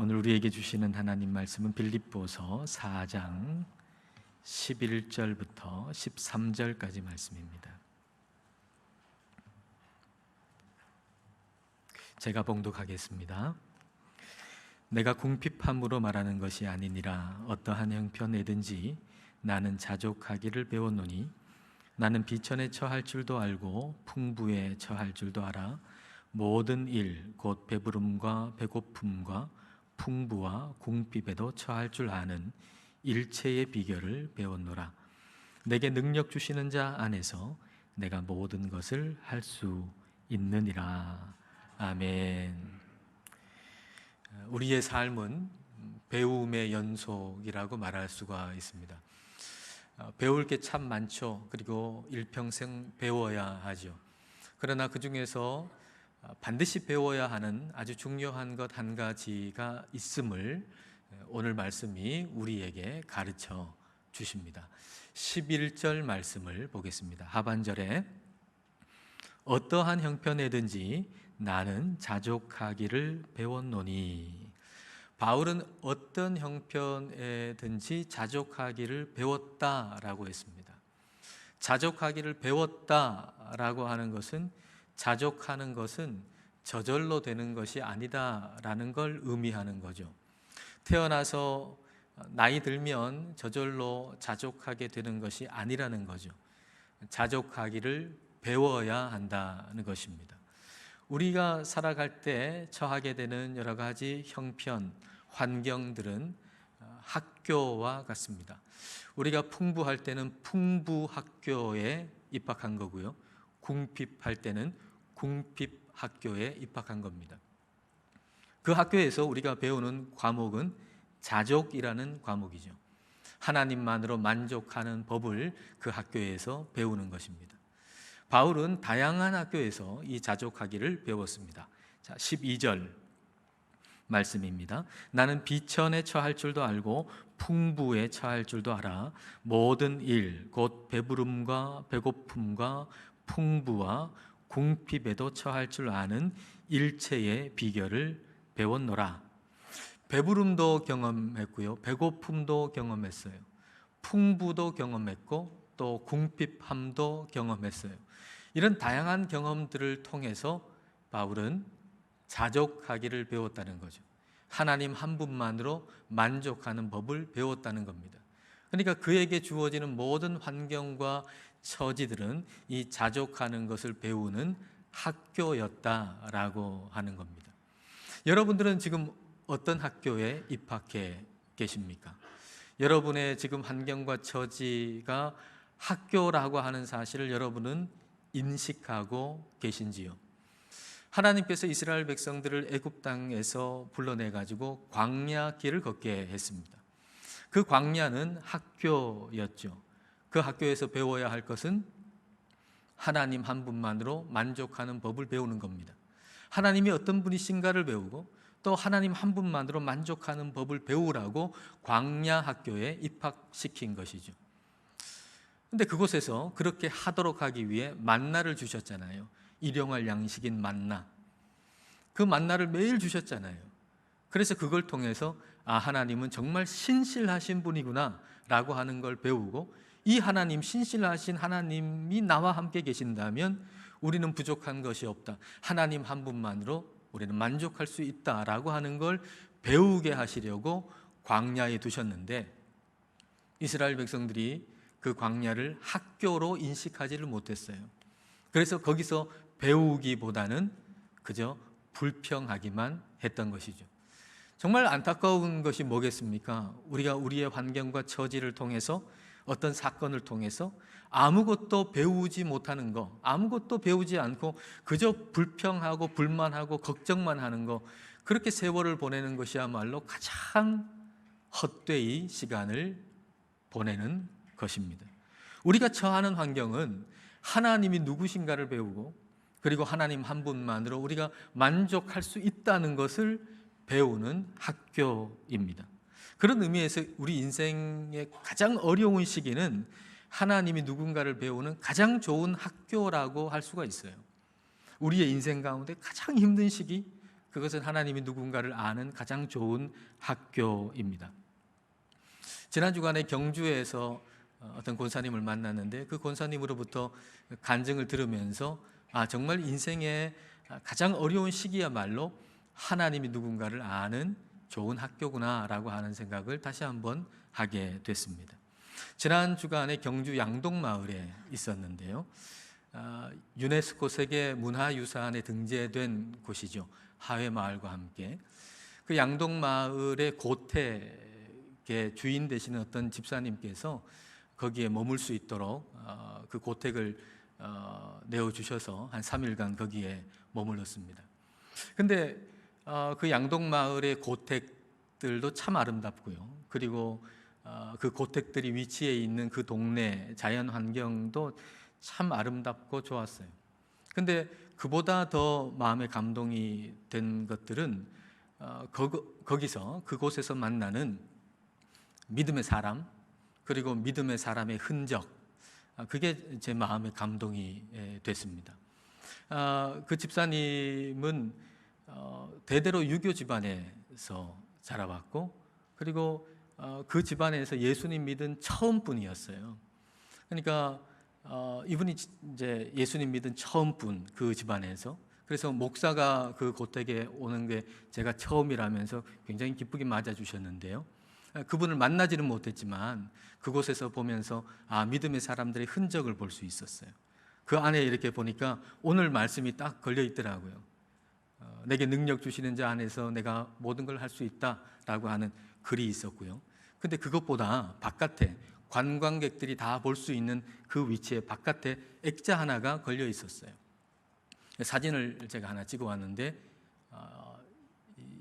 오늘 우리에게 주시는 하나님 말씀은 빌립보서 4장 11절부터 13절까지 말씀입니다. 제가 봉독하겠습니다. 내가 궁핍함으로 말하는 것이 아니니라. 어떠한 형편에든지 나는 자족하기를 배웠노니 나는 비천에 처할 줄도 알고 풍부에 처할 줄도 알아. 모든 일 곧 배부름과 배고픔과 풍부와 궁핍에도 처할 줄 아는 일체의 비결을 배웠노라. 내게 능력 주시는 자 안에서 내가 모든 것을 할 수 있느니라. 아멘. 우리의 삶은 배움의 연속이라고 말할 수가 있습니다. 배울 게 참 많죠. 그리고 일평생 배워야 하죠. 그러나 그 중에서 반드시 배워야 하는 아주 중요한 것 한 가지가 있음을 오늘 말씀이 우리에게 가르쳐 주십니다. 11절 말씀을 보겠습니다. 하반절에 어떠한 형편에든지 나는 자족하기를 배웠노니. 바울은 어떤 형편에든지 자족하기를 배웠다라고 했습니다. 자족하기를 배웠다라고 하는 것은, 자족하는 것은 저절로 되는 것이 아니다라는 걸 의미하는 거죠. 태어나서 나이 들면 저절로 자족하게 되는 것이 아니라는 거죠. 자족하기를 배워야 한다는 것입니다. 우리가 살아갈 때 처하게 되는 여러 가지 형편, 환경들은 학교와 같습니다. 우리가 풍부할 때는 풍부 학교에 입학한 거고요. 궁핍할 때는 궁핍 학교에 입학한 겁니다. 그 학교에서 우리가 배우는 과목은 자족이라는 과목이죠. 하나님만으로 만족하는 법을 그 학교에서 배우는 것입니다. 바울은 다양한 학교에서 이 자족하기를 배웠습니다. 자, 12절 말씀입니다. 나는 비천에 처할 줄도 알고 풍부에 처할 줄도 알아. 모든 일 곧 배부름과 배고픔과 풍부와 궁핍에도 처할 줄 아는 일체의 비결을 배웠노라. 배부름도 경험했고요, 배고픔도 경험했어요. 풍부도 경험했고 또 궁핍함도 경험했어요. 이런 다양한 경험들을 통해서 바울은 자족하기를 배웠다는 거죠. 하나님 한 분만으로 만족하는 법을 배웠다는 겁니다. 그러니까 그에게 주어지는 모든 환경과 처지들은 이 자족하는 것을 배우는 학교였다라고 하는 겁니다. 여러분들은 지금 어떤 학교에 입학해 계십니까? 여러분의 지금 환경과 처지가 학교라고 하는 사실을 여러분은 인식하고 계신지요? 하나님께서 이스라엘 백성들을 애굽 땅에서 불러내 가지고 광야 길을 걷게 했습니다. 그 광야는 학교였죠. 그 학교에서 배워야 할 것은 하나님 한 분만으로 만족하는 법을 배우는 겁니다. 하나님이 어떤 분이신가를 배우고 또 하나님 한 분만으로 만족하는 법을 배우라고 광야 학교에 입학시킨 것이죠. 근데 그곳에서 그렇게 하도록 하기 위해 만나를 주셨잖아요. 일용할 양식인 만나. 그 만나를 매일 주셨잖아요. 그래서 그걸 통해서 하나님은 정말 신실하신 분이구나 라고 하는 걸 배우고, 이 하나님, 신실하신 하나님이 나와 함께 계신다면 우리는 부족한 것이 없다. 하나님 한 분만으로 우리는 만족할 수 있다라고 하는 걸 배우게 하시려고 광야에 두셨는데, 이스라엘 백성들이 그 광야를 학교로 인식하지를 못했어요. 그래서 거기서 배우기보다는 그저 불평하기만 했던 것이죠. 정말 안타까운 것이 뭐겠습니까? 우리가 우리의 환경과 처지를 통해서, 어떤 사건을 통해서 아무것도 배우지 못하는 거, 아무것도 배우지 않고 그저 불평하고 불만하고 걱정만 하는 거, 그렇게 세월을 보내는 것이야말로 가장 헛되이 시간을 보내는 것입니다. 우리가 처하는 환경은 하나님이 누구신가를 배우고, 그리고 하나님 한 분만으로 우리가 만족할 수 있다는 것을 배우는 학교입니다. 그런 의미에서 우리 인생의 가장 어려운 시기는 하나님이 누군가를 배우는 가장 좋은 학교라고 할 수가 있어요. 우리의 인생 가운데 가장 힘든 시기, 그것은 하나님이 누군가를 아는 가장 좋은 학교입니다. 지난 주간에 경주에서 어떤 권사님을 만났는데 그 권사님으로부터 간증을 들으면서 정말 인생의 가장 어려운 시기야말로 하나님이 누군가를 아는 좋은 학교구나라고 하는 생각을 다시 한번 하게 됐습니다. 지난 주간에 경주 양동마을에 있었는데요. 유네스코 세계 문화유산에 등재된 곳이죠. 하회마을과 함께. 그 양동마을의 고택의 주인 되시는 어떤 집사님께서 거기에 머물 수 있도록 그 고택을 내어주셔서 한 3일간 거기에 머물렀습니다. 근데 그 양동마을의 고택들도 참 아름답고요. 그리고 그 고택들이 위치해 있는 그 동네 자연 환경도 참 아름답고 좋았어요. 근데 그보다 더 마음에 감동이 된 것들은 거기서 그곳에서 만나는 믿음의 사람, 그리고 믿음의 사람의 흔적, 그게 제 마음에 감동이 됐습니다. 그 집사님은 대대로 유교 집안에서 자라왔고, 그리고 그 집안에서 예수님 믿은 처음 분이었어요. 그러니까 이분이 이제 예수님 믿은 처음 분, 그 집안에서. 그래서 목사가 그 고택에 오는 게 제가 처음이라면서 굉장히 기쁘게 맞아주셨는데요. 그분을 만나지는 못했지만 그곳에서 보면서 믿음의 사람들의 흔적을 볼 수 있었어요. 그 안에 이렇게 보니까 오늘 말씀이 딱 걸려 있더라고요. 내게 능력 주시는 자 안에서 내가 모든 걸 할 수 있다라고 하는 글이 있었고요. 근데 그것보다 바깥에 관광객들이 다 볼 수 있는 그 위치에 바깥에 액자 하나가 걸려 있었어요. 사진을 제가 하나 찍어 왔는데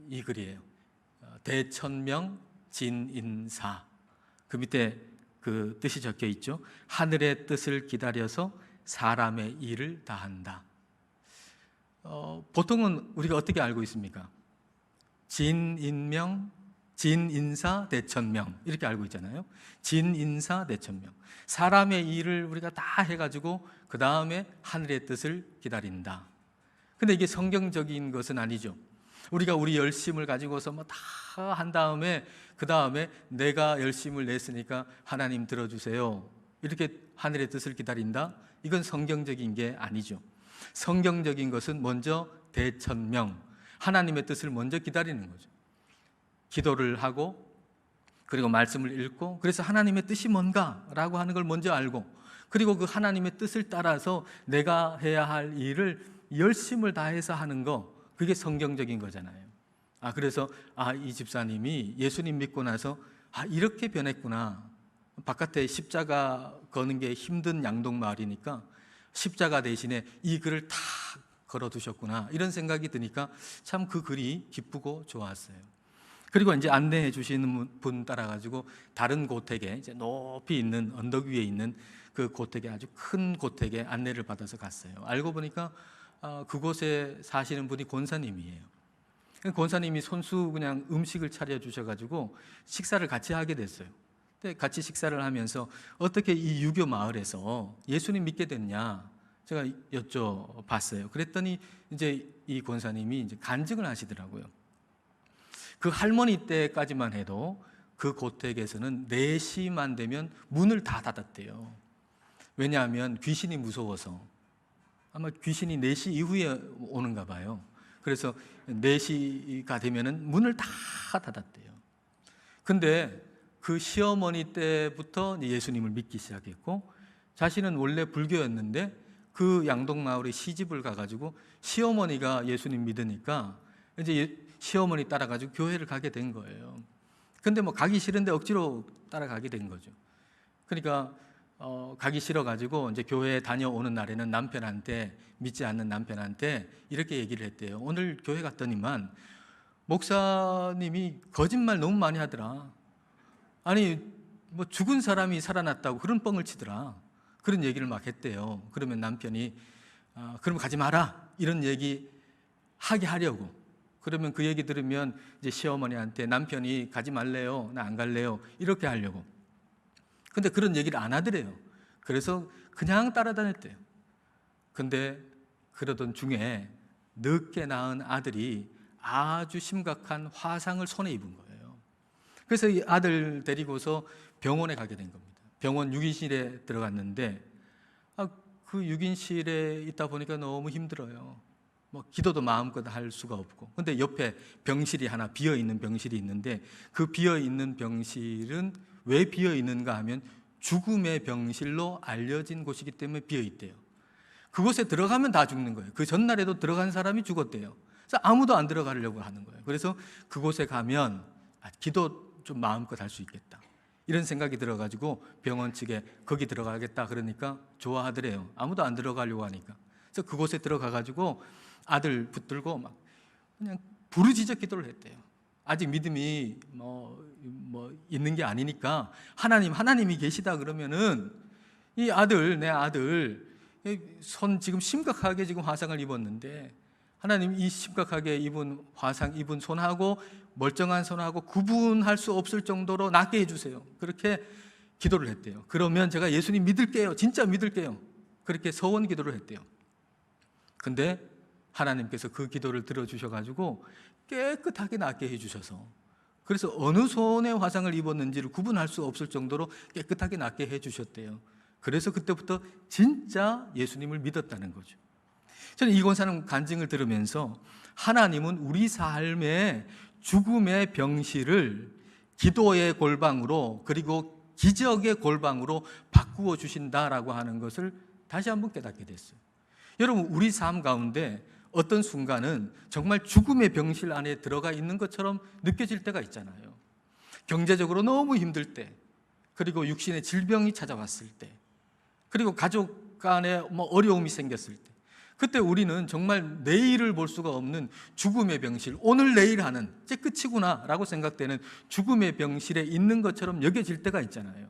이 글이에요. 대천명 진인사. 그 밑에 그 뜻이 적혀 있죠. 하늘의 뜻을 기다려서 사람의 일을 다한다. 보통은 우리가 어떻게 알고 있습니까? 진인명, 진인사, 대천명 이렇게 알고 있잖아요. 진인사, 대천명. 사람의 일을 우리가 다 해가지고 그 다음에 하늘의 뜻을 기다린다. 근데 이게 성경적인 것은 아니죠. 우리가 우리 열심을 가지고서 뭐 다 한 다음에 그 다음에 내가 열심을 냈으니까 하나님 들어주세요. 이렇게 하늘의 뜻을 기다린다. 이건 성경적인 게 아니죠. 성경적인 것은 먼저 대천명, 하나님의 뜻을 먼저 기다리는 거죠. 기도를 하고 그리고 말씀을 읽고 그래서 하나님의 뜻이 뭔가라고 하는 걸 먼저 알고 그리고 그 하나님의 뜻을 따라서 내가 해야 할 일을 열심을 다해서 하는 거, 그게 성경적인 거잖아요. 그래서 이 집사님이 예수님 믿고 나서 이렇게 변했구나. 바깥에 십자가 거는 게 힘든 양동마을이니까 십자가 대신에 이 글을 다 걸어두셨구나, 이런 생각이 드니까 참 그 글이 기쁘고 좋았어요. 그리고 이제 안내해 주시는 분 따라가지고 다른 고택에 이제 높이 있는 언덕 위에 있는 그 고택에, 아주 큰 고택에 안내를 받아서 갔어요. 알고 보니까 그곳에 사시는 분이 권사님이에요. 권사님이 손수 그냥 음식을 차려 주셔가지고 식사를 같이 하게 됐어요. 근데 같이 식사를 하면서 어떻게 이 유교 마을에서 예수님 믿게 됐냐 제가 여쭤봤어요. 그랬더니 이제 이 권사님이 이제 간증을 하시더라고요. 그 할머니 때까지만 해도 그 고택에서는 4시만 되면 문을 다 닫았대요. 왜냐하면 귀신이 무서워서. 아마 귀신이 4시 이후에 오는가 봐요. 그래서 4시가 되면은 문을 다 닫았대요. 근데 그 시어머니 때부터 예수님을 믿기 시작했고, 자신은 원래 불교였는데 그 양동마을에 시집을 가가지고 시어머니가 예수님 믿으니까 이제 시어머니 따라가지고 교회를 가게 된 거예요. 근데 뭐 가기 싫은데 억지로 따라가게 된 거죠. 그러니까 가기 싫어가지고 이제 교회에 다녀오는 날에는 남편한테, 믿지 않는 남편한테 이렇게 얘기를 했대요. 오늘 교회 갔더니만 목사님이 거짓말 너무 많이 하더라. 아니 뭐 죽은 사람이 살아났다고 그런 뻥을 치더라. 그런 얘기를 막 했대요. 그러면 남편이 그럼 가지 마라, 이런 얘기 하게 하려고. 그러면 그 얘기 들으면 이제 시어머니한테 남편이 가지 말래요, 나 안 갈래요, 이렇게 하려고. 근데 그런 얘기를 안 하더래요. 그래서 그냥 따라다녔대요. 근데 그러던 중에 늦게 낳은 아들이 아주 심각한 화상을 손에 입은 거예요. 그래서 이 아들 데리고서 병원에 가게 된 겁니다. 병원 6인실에 들어갔는데 그 6인실에 있다 보니까 너무 힘들어요. 뭐 기도도 마음껏 할 수가 없고. 근데 옆에 병실이 하나 비어 있는 병실이 있는데 그 비어 있는 병실은 왜 비어 있는가 하면 죽음의 병실로 알려진 곳이기 때문에 비어 있대요. 그곳에 들어가면 다 죽는 거예요. 그 전날에도 들어간 사람이 죽었대요. 그래서 아무도 안 들어가려고 하는 거예요. 그래서 그곳에 가면 기도 좀 마음껏 할 수 있겠다, 이런 생각이 들어가지고 병원 측에 거기 들어가겠다 그러니까 좋아하더래요. 아무도 안 들어가려고 하니까. 그래서 그곳에 들어가가지고 아들 붙들고 막 그냥 부르짖어 기도를 했대요. 아직 믿음이 뭐 있는 게 아니니까 하나님이 계시다 그러면은 이 아들, 내 아들 손 지금 심각하게 지금 화상을 입었는데 하나님 이 심각하게 입은 화상 입은 손하고 멀쩡한 손하고 구분할 수 없을 정도로 낫게 해주세요. 그렇게 기도를 했대요. 그러면 제가 예수님 믿을게요. 진짜 믿을게요. 그렇게 서원 기도를 했대요. 근데 하나님께서 그 기도를 들어주셔가지고 깨끗하게 낫게 해주셔서, 그래서 어느 손에 화상을 입었는지를 구분할 수 없을 정도로 깨끗하게 낫게 해주셨대요. 그래서 그때부터 진짜 예수님을 믿었다는 거죠. 저는 이 권사님 간증을 들으면서 하나님은 우리 삶의 죽음의 병실을 기도의 골방으로 그리고 기적의 골방으로 바꾸어 주신다라고 하는 것을 다시 한번 깨닫게 됐어요. 여러분, 우리 삶 가운데 어떤 순간은 정말 죽음의 병실 안에 들어가 있는 것처럼 느껴질 때가 있잖아요. 경제적으로 너무 힘들 때, 그리고 육신의 질병이 찾아왔을 때, 그리고 가족 간에 어려움이 생겼을 때, 그때 우리는 정말 내일을 볼 수가 없는 죽음의 병실, 오늘 내일 하는 이제 끝이구나 라고 생각되는 죽음의 병실에 있는 것처럼 여겨질 때가 있잖아요.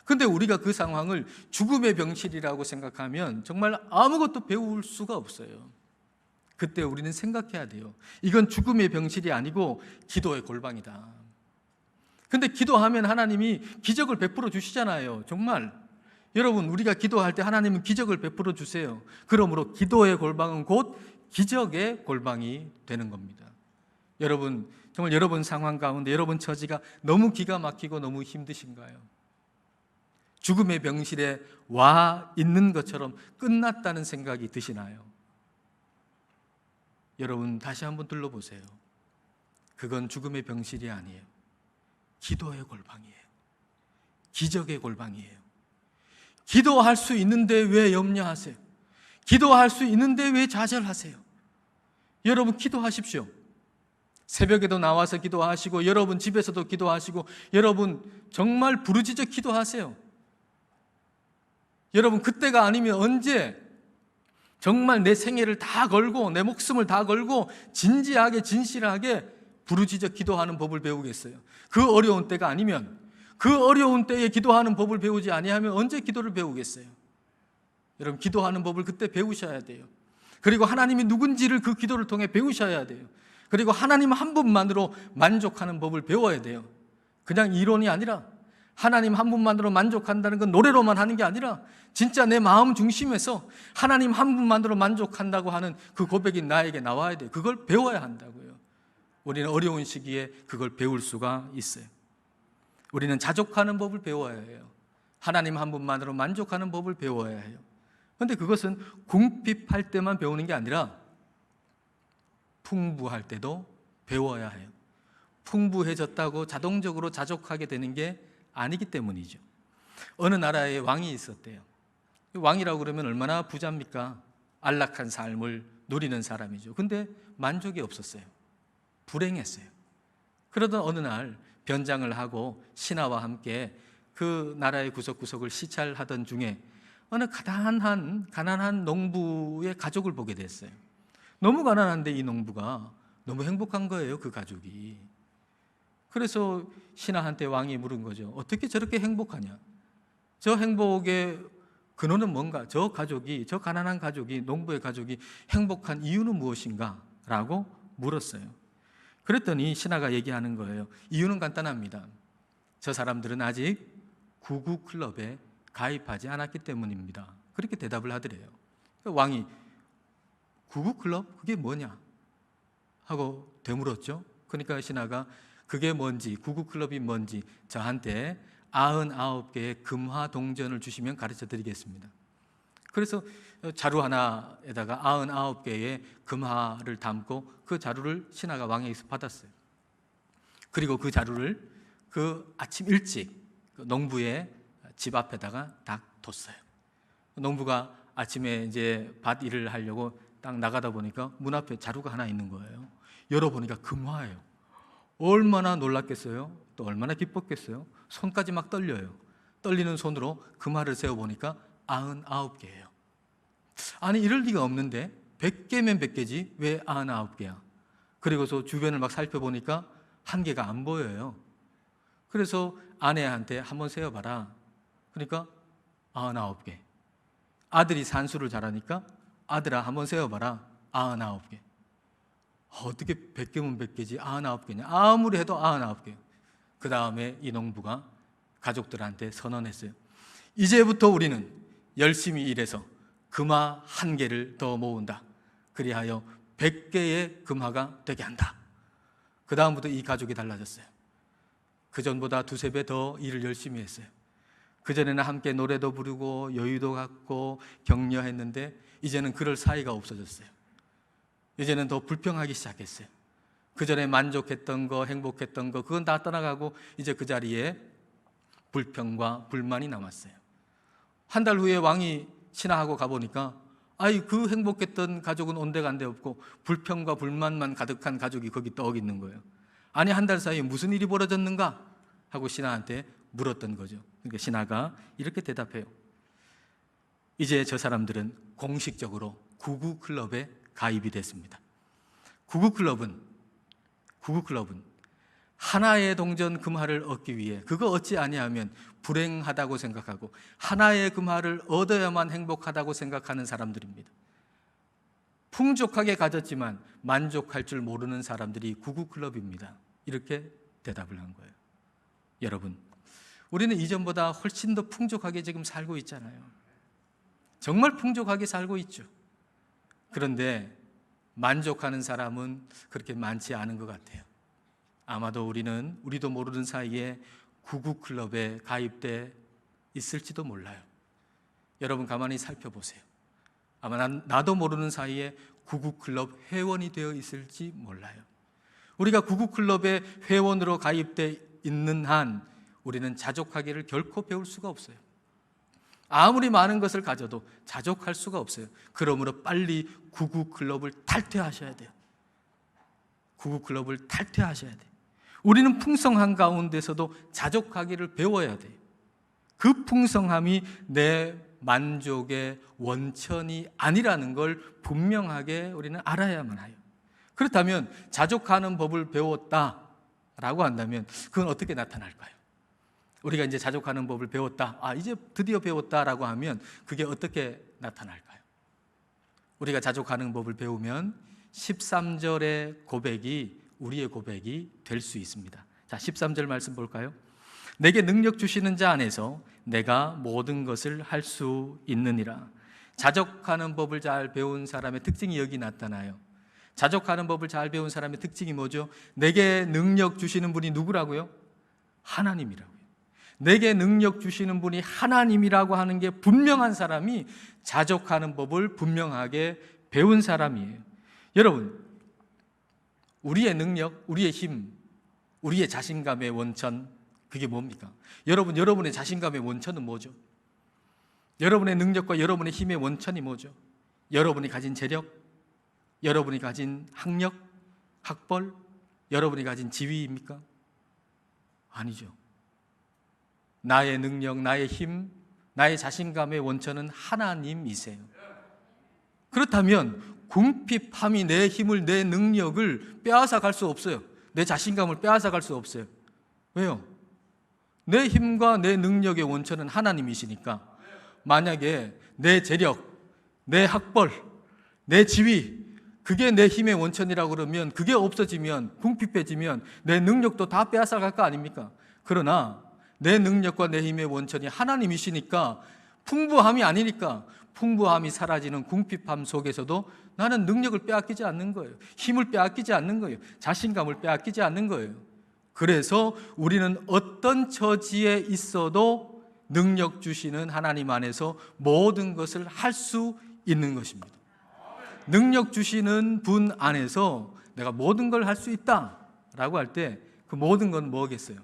근데 우리가 그 상황을 죽음의 병실이라고 생각하면 정말 아무것도 배울 수가 없어요. 그때 우리는 생각해야 돼요. 이건 죽음의 병실이 아니고 기도의 골방이다. 근데 기도하면 하나님이 기적을 베풀어 주시잖아요. 정말 여러분, 우리가 기도할 때 하나님은 기적을 베풀어 주세요. 그러므로 기도의 골방은 곧 기적의 골방이 되는 겁니다. 여러분, 정말 여러분 상황 가운데 여러분 처지가 너무 기가 막히고 너무 힘드신가요? 죽음의 병실에 와 있는 것처럼 끝났다는 생각이 드시나요? 여러분, 다시 한번 둘러보세요. 그건 죽음의 병실이 아니에요. 기도의 골방이에요. 기적의 골방이에요. 기도할 수 있는데 왜 염려하세요? 기도할 수 있는데 왜 좌절하세요? 여러분, 기도하십시오. 새벽에도 나와서 기도하시고, 여러분 집에서도 기도하시고, 여러분 정말 부르짖어 기도하세요. 여러분, 그때가 아니면 언제 정말 내 생애를 다 걸고 내 목숨을 다 걸고 진지하게 진실하게 부르짖어 기도하는 법을 배우겠어요? 그 어려운 때가 아니면, 그 어려운 때에 기도하는 법을 배우지 아니하면 언제 기도를 배우겠어요? 여러분, 기도하는 법을 그때 배우셔야 돼요. 그리고 하나님이 누군지를 그 기도를 통해 배우셔야 돼요. 그리고 하나님 한 분만으로 만족하는 법을 배워야 돼요. 그냥 이론이 아니라, 하나님 한 분만으로 만족한다는 건 노래로만 하는 게 아니라 진짜 내 마음 중심에서 하나님 한 분만으로 만족한다고 하는 그 고백이 나에게 나와야 돼요. 그걸 배워야 한다고요. 우리는 어려운 시기에 그걸 배울 수가 있어요. 우리는 자족하는 법을 배워야 해요. 하나님 한 분만으로 만족하는 법을 배워야 해요. 그런데 그것은 궁핍할 때만 배우는 게 아니라 풍부할 때도 배워야 해요. 풍부해졌다고 자동적으로 자족하게 되는 게 아니기 때문이죠. 어느 나라에 왕이 있었대요. 왕이라고 그러면 얼마나 부자입니까? 안락한 삶을 누리는 사람이죠. 근데 만족이 없었어요. 불행했어요. 그러던 어느 날 변장을 하고 신하와 함께 그 나라의 구석구석을 시찰하던 중에 어느 가난한 농부의 가족을 보게 됐어요. 너무 가난한데 이 농부가 너무 행복한 거예요, 그 가족이. 그래서 신하한테 왕이 물은 거죠. 어떻게 저렇게 행복하냐? 저 행복의 근원은 뭔가? 저 가난한 가족이, 농부의 가족이 행복한 이유는 무엇인가? 라고 물었어요. 그랬더니 신하가 얘기하는 거예요. 이유는 간단합니다. 저 사람들은 아직 구구클럽에 가입하지 않았기 때문입니다. 그렇게 대답을 하더래요. 왕이 구구클럽? 그게 뭐냐? 하고 되물었죠. 그러니까 신하가 그게 뭔지, 구구클럽이 뭔지 저한테 99개의 금화 동전을 주시면 가르쳐 드리겠습니다. 그래서 자루 하나에다가 99개의 금화를 담고 그 자루를 신하가 왕에게서 받았어요. 그리고 그 자루를 그 아침 일찍 농부의 집 앞에다가 딱 뒀어요. 농부가 아침에 이제 밭 일을 하려고 딱 나가다 보니까 문 앞에 자루가 하나 있는 거예요. 열어보니까 금화예요. 얼마나 놀랐겠어요? 또 얼마나 기뻤겠어요? 손까지 막 떨려요. 떨리는 손으로 금화를 세어보니까 99개예요. 아니 이럴 리가 없는데 100개면 100개지 왜 99개야? 그리고서 주변을 막 살펴보니까 한 개가 안 보여요. 그래서 아내한테 한번 세어봐라. 그러니까 99개. 아들이 산수를 잘하니까 아들아 한번 세어봐라. 99개. 어떻게 100개면 100개지 99개냐? 아무리 해도 99개. 그 다음에 이 농부가 가족들한테 선언했어요. 이제부터 우리는 열심히 일해서 금화 1개를 더 모은다. 그리하여 100개의 금화가 되게 한다. 그 다음부터 이 가족이 달라졌어요. 그 전보다 2~3배 더 일을 열심히 했어요. 그전에는 함께 노래도 부르고 여유도 갖고 격려했는데 이제는 그럴 사이가 없어졌어요. 이제는 더 불평하기 시작했어요. 그전에 만족했던 거, 행복했던 거 그건 다 떠나가고 이제 그 자리에 불평과 불만이 남았어요. 한 달 후에 왕이 신하하고 가보니까 아이 그 행복했던 가족은 온데간데 없고 불평과 불만만 가득한 가족이 거기 떡 있는 거예요. 아니 한 달 사이에 무슨 일이 벌어졌는가 하고 신하한테 물었던 거죠. 그러니까 신하가 이렇게 대답해요. 이제 저 사람들은 공식적으로 구구클럽에 가입이 됐습니다. 구구클럽은 하나의 동전 금화를 얻기 위해 그거 얻지 아니하면 불행하다고 생각하고 하나의 금화를 얻어야만 행복하다고 생각하는 사람들입니다. 풍족하게 가졌지만 만족할 줄 모르는 사람들이 구구클럽입니다. 이렇게 대답을 한 거예요. 여러분, 우리는 이전보다 훨씬 더 풍족하게 지금 살고 있잖아요. 정말 풍족하게 살고 있죠. 그런데 만족하는 사람은 그렇게 많지 않은 것 같아요. 아마도 우리도 모르는 사이에 구구클럽에 가입돼 있을지도 몰라요. 여러분 가만히 살펴보세요. 아마 나도 모르는 사이에 구구클럽 회원이 되어 있을지 몰라요. 우리가 구구클럽의 회원으로 가입돼 있는 한 우리는 자족하기를 결코 배울 수가 없어요. 아무리 많은 것을 가져도 자족할 수가 없어요. 그러므로 빨리 구구클럽을 탈퇴하셔야 돼요. 구구클럽을 탈퇴하셔야 돼요. 우리는 풍성한 가운데서도 자족하기를 배워야 돼요. 그 풍성함이 내 만족의 원천이 아니라는 걸 분명하게 우리는 알아야만 해요. 그렇다면 자족하는 법을 배웠다라고 한다면 그건 어떻게 나타날까요? 우리가 이제 자족하는 법을 배웠다. 이제 드디어 배웠다라고 하면 그게 어떻게 나타날까요? 우리가 자족하는 법을 배우면 13절의 고백이 우리의 고백이 될 수 있습니다. 자, 13절 말씀 볼까요? 내게 능력 주시는 자 안에서 내가 모든 것을 할 수 있느니라. 자족하는 법을 잘 배운 사람의 특징이 여기 나타나요. 자족하는 법을 잘 배운 사람의 특징이 뭐죠? 내게 능력 주시는 분이 누구라고요? 하나님이라고요. 내게 능력 주시는 분이 하나님이라고 하는 게 분명한 사람이 자족하는 법을 분명하게 배운 사람이에요. 여러분, 우리의 능력, 우리의 힘, 우리의 자신감의 원천, 그게 뭡니까? 여러분의 자신감의 원천은 뭐죠? 여러분의 능력과 여러분의 힘의 원천이 뭐죠? 여러분이 가진 재력, 여러분이 가진 학력, 학벌, 여러분이 가진 지위입니까? 아니죠. 나의 능력, 나의 힘, 나의 자신감의 원천은 하나님이세요. 그렇다면 궁핍함이 내 힘을, 내 능력을 빼앗아 갈 수 없어요. 내 자신감을 빼앗아 갈 수 없어요. 왜요? 내 힘과 내 능력의 원천은 하나님이시니까 만약에 내 재력, 내 학벌, 내 지위 그게 내 힘의 원천이라고 그러면 그게 없어지면 궁핍해지면 내 능력도 다 빼앗아 갈 거 아닙니까? 그러나 내 능력과 내 힘의 원천이 하나님이시니까 풍부함이 아니니까 풍부함이 사라지는 궁핍함 속에서도 나는 능력을 빼앗기지 않는 거예요. 힘을 빼앗기지 않는 거예요. 자신감을 빼앗기지 않는 거예요. 그래서 우리는 어떤 처지에 있어도 능력 주시는 하나님 안에서 모든 것을 할 수 있는 것입니다. 능력 주시는 분 안에서 내가 모든 걸 할 수 있다라고 할 때 그 모든 건 뭐겠어요?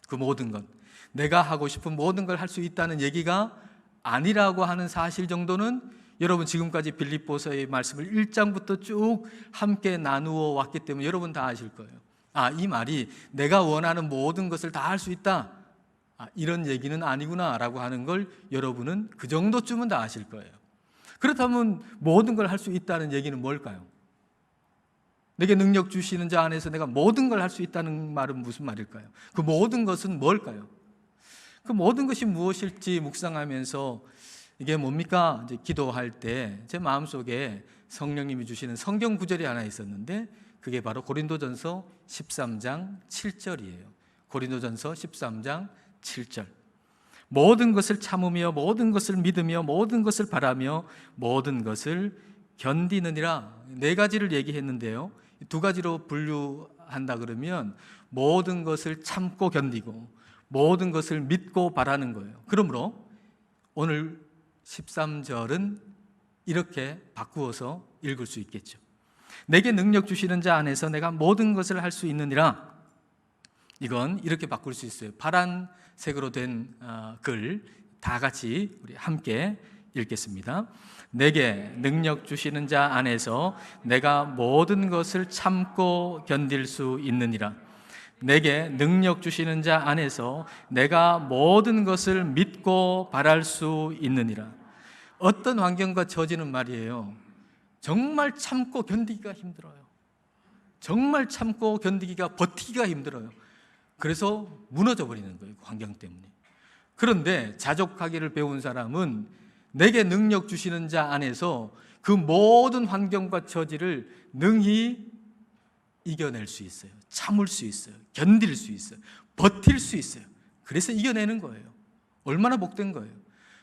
그 모든 것, 내가 하고 싶은 모든 걸 할 수 있다는 얘기가 아니라고 하는 사실 정도는 여러분 지금까지 빌립보서의 말씀을 1장부터 쭉 함께 나누어 왔기 때문에 여러분 다 아실 거예요. 이 말이 내가 원하는 모든 것을 다 할 수 있다, 이런 얘기는 아니구나라고 하는 걸 여러분은 그 정도쯤은 다 아실 거예요. 그렇다면 모든 걸 할 수 있다는 얘기는 뭘까요? 내게 능력 주시는 자 안에서 내가 모든 걸 할 수 있다는 말은 무슨 말일까요? 그 모든 것은 뭘까요? 그 모든 것이 무엇일지 묵상하면서 이게 뭡니까? 이제 기도할 때 제 마음속에 성령님이 주시는 성경 구절이 하나 있었는데 그게 바로 고린도전서 13장 7절이에요. 고린도전서 13장 7절. 모든 것을 참으며 모든 것을 믿으며 모든 것을 바라며 모든 것을 견디느니라. 네 가지를 얘기했는데요. 두 가지로 분류한다 그러면 모든 것을 참고 견디고 모든 것을 믿고 바라는 거예요. 그러므로 오늘 13절은 이렇게 바꾸어서 읽을 수 있겠죠. 내게 능력 주시는 자 안에서 내가 모든 것을 할 수 있느니라. 이건 이렇게 바꿀 수 있어요. 파란색으로 된 글 다 같이 우리 함께 읽겠습니다. 내게 능력 주시는 자 안에서 내가 모든 것을 참고 견딜 수 있느니라. 내게 능력 주시는 자 안에서 내가 모든 것을 믿고 바랄 수 있느니라. 어떤 환경과 처지는 말이에요, 정말 참고 견디기가 힘들어요. 정말 참고 견디기가, 버티기가 힘들어요. 그래서 무너져 버리는 거예요, 그 환경 때문에. 그런데 자족하기를 배운 사람은 내게 능력 주시는 자 안에서 그 모든 환경과 처지를 능히 이겨낼 수 있어요. 참을 수 있어요. 견딜 수 있어요. 버틸 수 있어요. 그래서 이겨내는 거예요. 얼마나 복된 거예요.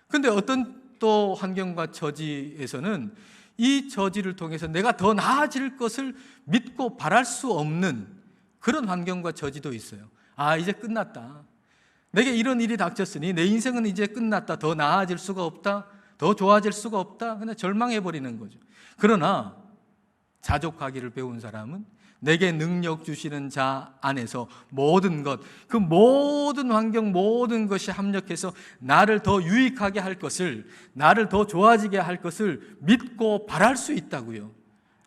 그런데 어떤 또 환경과 처지에서는 이 처지를 통해서 내가 더 나아질 것을 믿고 바랄 수 없는 그런 환경과 처지도 있어요. 이제 끝났다. 내게 이런 일이 닥쳤으니 내 인생은 이제 끝났다. 더 나아질 수가 없다. 더 좋아질 수가 없다. 그냥 절망해버리는 거죠. 그러나 자족하기를 배운 사람은 내게 능력 주시는 자 안에서 모든 것, 그 모든 환경, 모든 것이 합력해서 나를 더 유익하게 할 것을, 나를 더 좋아지게 할 것을 믿고 바랄 수 있다고요.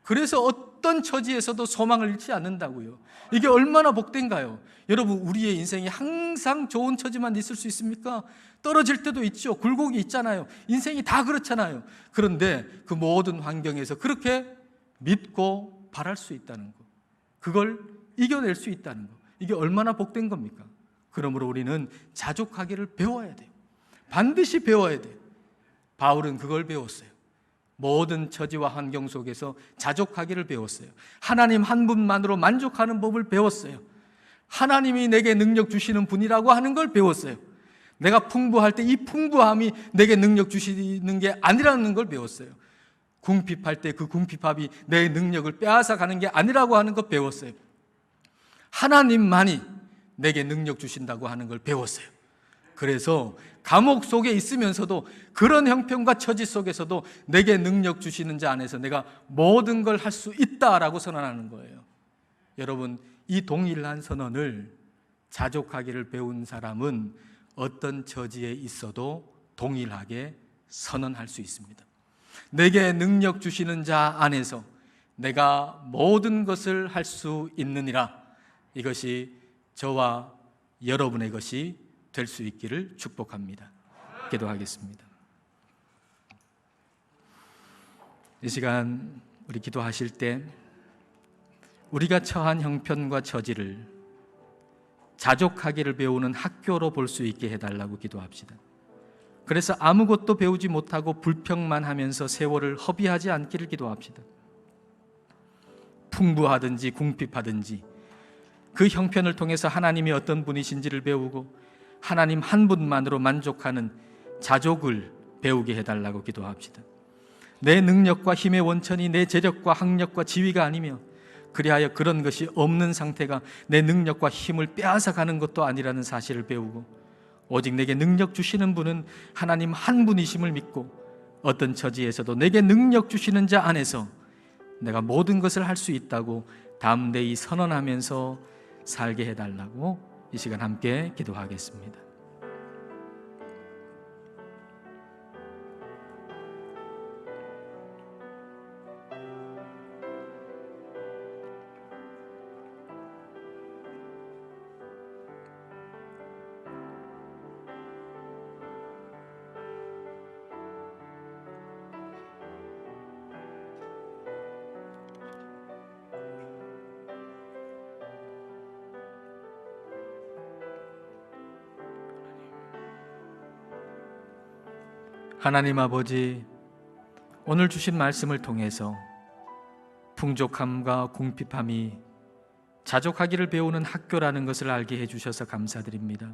그래서 어떤 처지에서도 소망을 잃지 않는다고요. 이게 얼마나 복된가요? 여러분, 우리의 인생이 항상 좋은 처지만 있을 수 있습니까? 떨어질 때도 있죠. 굴곡이 있잖아요. 인생이 다 그렇잖아요. 그런데 그 모든 환경에서 그렇게 믿고 바랄 수 있다는 것, 그걸 이겨낼 수 있다는 것, 이게 얼마나 복된 겁니까? 그러므로 우리는 자족하기를 배워야 돼요. 반드시 배워야 돼요. 바울은 그걸 배웠어요. 모든 처지와 환경 속에서 자족하기를 배웠어요. 하나님 한 분만으로 만족하는 법을 배웠어요. 하나님이 내게 능력 주시는 분이라고 하는 걸 배웠어요. 내가 풍부할 때 이 풍부함이 내게 능력 주시는 게 아니라는 걸 배웠어요. 궁핍할 때 그 궁핍함이 내 능력을 빼앗아 가는 게 아니라고 하는 걸 배웠어요. 하나님만이 내게 능력 주신다고 하는 걸 배웠어요. 그래서 감옥 속에 있으면서도 그런 형편과 처지 속에서도 내게 능력 주시는 자 안에서 내가 모든 걸 할 수 있다라고 선언하는 거예요. 여러분, 이 동일한 선언을 자족하기를 배운 사람은 어떤 처지에 있어도 동일하게 선언할 수 있습니다. 내게 능력 주시는 자 안에서 내가 모든 것을 할 수 있느니라. 이것이 저와 여러분의 것이 될 수 있기를 축복합니다. 기도하겠습니다. 이 시간 우리 기도하실 때 우리가 처한 형편과 처지를 자족하기를 배우는 학교로 볼 수 있게 해달라고 기도합시다. 그래서 아무것도 배우지 못하고 불평만 하면서 세월을 허비하지 않기를 기도합시다. 풍부하든지 궁핍하든지 그 형편을 통해서 하나님이 어떤 분이신지를 배우고 하나님 한 분만으로 만족하는 자족을 배우게 해달라고 기도합시다. 내 능력과 힘의 원천이 내 재력과 학력과 지위가 아니며, 그리하여 그런 것이 없는 상태가 내 능력과 힘을 빼앗아 가는 것도 아니라는 사실을 배우고, 오직 내게 능력 주시는 분은 하나님 한 분이심을 믿고, 어떤 처지에서도 내게 능력 주시는 자 안에서 내가 모든 것을 할 수 있다고 담대히 선언하면서 살게 해달라고 이 시간 함께 기도하겠습니다. 하나님 아버지, 오늘 주신 말씀을 통해서 풍족함과 궁핍함이 자족하기를 배우는 학교라는 것을 알게 해주셔서 감사드립니다.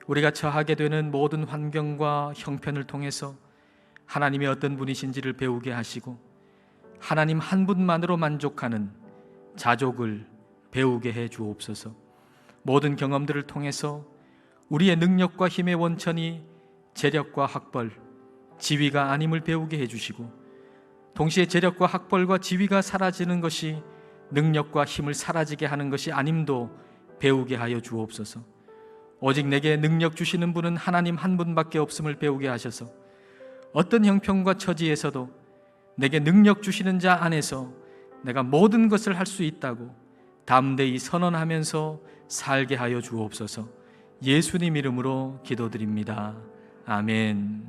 우리가 처하게 되는 모든 환경과 형편을 통해서 하나님이 어떤 분이신지를 배우게 하시고, 하나님 한 분만으로 만족하는 자족을 배우게 해 주옵소서. 모든 경험들을 통해서 우리의 능력과 힘의 원천이 재력과 학벌, 지위가 아님을 배우게 해주시고, 동시에 재력과 학벌과 지위가 사라지는 것이 능력과 힘을 사라지게 하는 것이 아님도 배우게 하여 주옵소서. 오직 내게 능력 주시는 분은 하나님 한 분밖에 없음을 배우게 하셔서 어떤 형편과 처지에서도 내게 능력 주시는 자 안에서 내가 모든 것을 할 수 있다고 담대히 선언하면서 살게 하여 주옵소서. 예수님 이름으로 기도드립니다. 아멘.